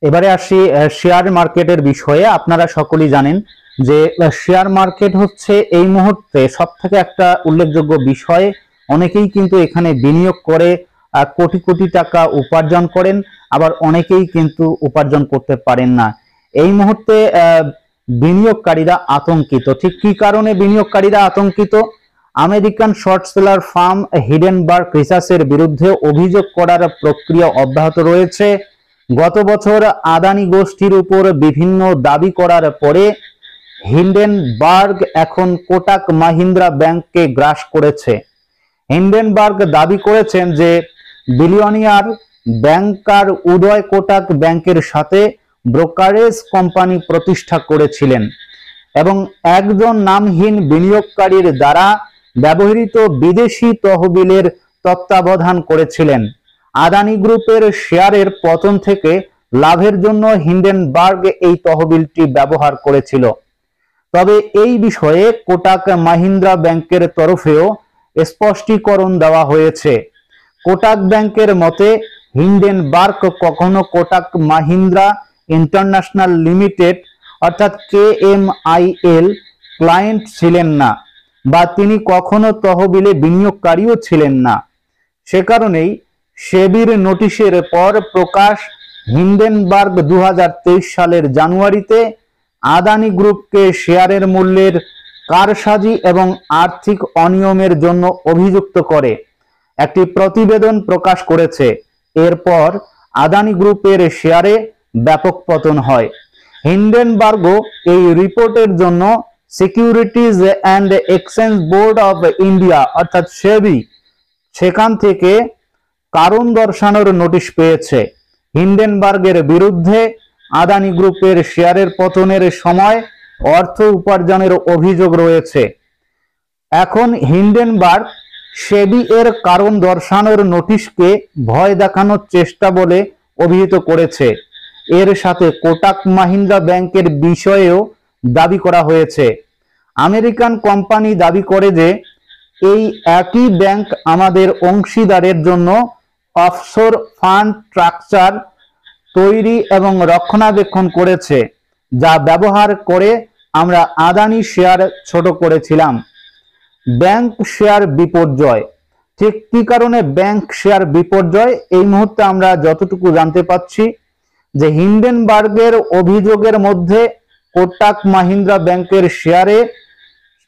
এবারে আসি শেয়ার মার্কেটের বিষয়ে। আপনারা সকলেই জানেন যে শেয়ার মার্কেট হচ্ছে এই মুহূর্তে সবথেকে একটা উল্লেখযোগ্য বিষয়। অনেকেই কিন্তু এখানে বিনিয়োগ করে কোটি কোটি টাকা উপার্জন করেন, আবার অনেকেই কিন্তু উপার্জন করতে পারেন না। এই মুহূর্তে বিনিয়োগকারীরা আতঙ্কিত। ঠিক কি কারণে বিনিয়োগকারীরা আতঙ্কিত? আমেরিকান শর্ট সেলার ফার্ম হিডেনবার্গ রিসার্চের বিরুদ্ধে অভিযোগ করার প্রক্রিয়া অব্যাহত রয়েছে। গত বছর আদানি গোষ্ঠীর উপর বিভিন্ন দাবি করার পরে হিন্ডেনবার্গ এখন কোটাক মাহিন্দ্রা ব্যাংককে গ্রাস করেছে। হিন্ডেনবার্গ দাবি করেছেন যে বিলিয়নিয়ার ব্যাংকার উদয় কোটাক ব্যাংকের সাথে ব্রোকারেজ কোম্পানি প্রতিষ্ঠা করেছিলেন এবং একজন নামহীন বিনিয়োগকারীর দ্বারা ব্যবহৃত বিদেশি তহবিলের তত্ত্বাবধান করেছিলেন। আদানি গ্রুপের শেয়ারের পতন থেকে লাভের জন্য হিন্ডেনবার্গ এই তহবিলটি ব্যবহার করেছিল। তবে এই বিষয়ে কোটাক মাহিন্দ্রা ব্যাংকের তরফেও স্পষ্টীকরণ দেওয়া হয়েছে। কোটাক ব্যাংকের মতে হিন্ডেনবার্গ কখনো কোটাক মাহিন্দ্রা ইন্টারন্যাশনাল লিমিটেড অর্থাৎ KMIL ক্লায়েন্ট ছিলেন না, বা তিনি কখনো তহবিলে বিনিয়োগকারীও ছিলেন না। সে কারণেই সেবির নোটিশের পর প্রকাশ হিন্ডেনবার্গ 2023 সালের জানুয়ারিতে আদানি গ্রুপকে শেয়ারের মূল্যের কারসাজি এবং আর্থিক অনিয়মের জন্য অভিযুক্ত করে একটি প্রতিবেদন প্রকাশ করেছে। এরপর আদানি গ্রুপের শেয়ারে ব্যাপক পতন হয়। হিন্ডেনবার্গ এই রিপোর্টের জন্য securities and exchange board of India অর্থাৎ সেবি সেখান থেকে কারণ দর্শানোর নোটিশ পেয়েছে। হিন্ডেনবার্গের বিরুদ্ধে আদানি গ্রুপের শেয়ারের পতনের সময় অর্থ উপার্জনের অভিযোগ রয়েছে। এখন হিন্ডেনবার্গ সেবি এর কারণ দর্শানোর নোটিশকে ভয় দেখানোর চেষ্টা বলে অভিহিত করেছে। এর সাথে কোটাক মাহিন্দ্রা ব্যাংকের বিষয়েও দাবি করা হয়েছে। আমেরিকান কোম্পানি দাবি করে যে এই একই ব্যাংক আমাদের অংশীদারের জন্য অফশোর ফান্ড স্ট্রাকচার তৈরি এবং রক্ষণাবেক্ষণ করেছে, যা ব্যবহার করে আমরা আদানি শেয়ার ছোট করেছিলাম। ব্যাংক শেয়ার বিপর্যয়। ঠিক কি কারণে ব্যাংক শেয়ার বিপর্যয়? এই মুহূর্তে আমরা যতটুকু জানতে পাচ্ছি যে হিন্ডেনবার্গের অভিযোগের মধ্যে কোটাক মাহিন্দ্রা ব্যাংকের শেয়ারে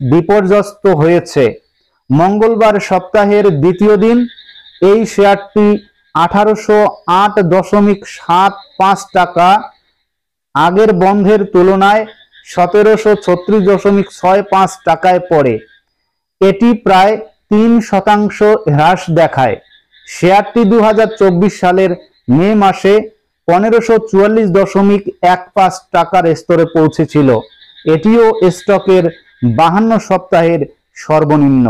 বিপর্যস্ত হয়েছে। মঙ্গলবার সপ্তাহের দ্বিতীয় দিন এই শেয়ারটি 1808.75 টাকা আগের বন্ধের তুলনায় 1736.65 টাকায় পড়ে। এটি প্রায় 3% হ্রাস দেখায়। শেয়ারটি 2024 সালের মে মাসে 1544.15 টাকার স্তরে পৌঁছেছিল। এটিও স্টকের 52 সপ্তাহের সর্বনিম্ন।